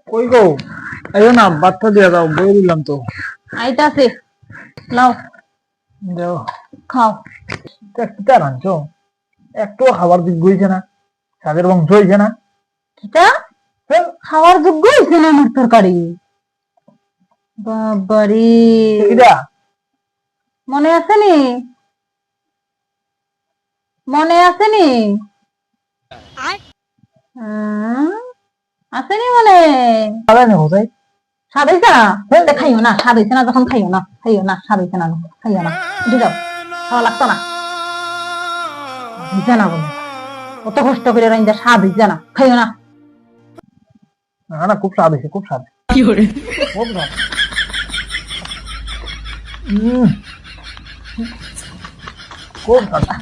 কই গো, আইও না, বাচ্চা দিয়ে দাও, বই দিলাম তো। আইতাছে, লাও দাও। খাও। কিটা রাঁধছো? একটু খাবার যোগ্য হয়েছে না, স্বাদের বংশ হয়েছে না। কিটা হ্যাঁ, খাওয়ার যোগ্য হয়েছে না আমার তরকারি? বাবারে, কিটা মনে আছে নি? মনে আছে নি? আছে নি মনে? খাওয়াই না কোথায়? স্বাদ হয়েছে না? খাইও না, স্বাদ হয়েছে না যখন খাইও না, খাইও না, স্বাদ হয়েছে না, খাইও না, উঠে যাও, খাওয়া লাগতো না। হয়েছে না বলে কত কষ্ট করে রাইন্দা, স্বাদ হয়েছে না, খাইও না। না না, খুব স্বাদ হয়েছে, খুব স্বাদ, খুব স্বাদ। খুব স্বাদ।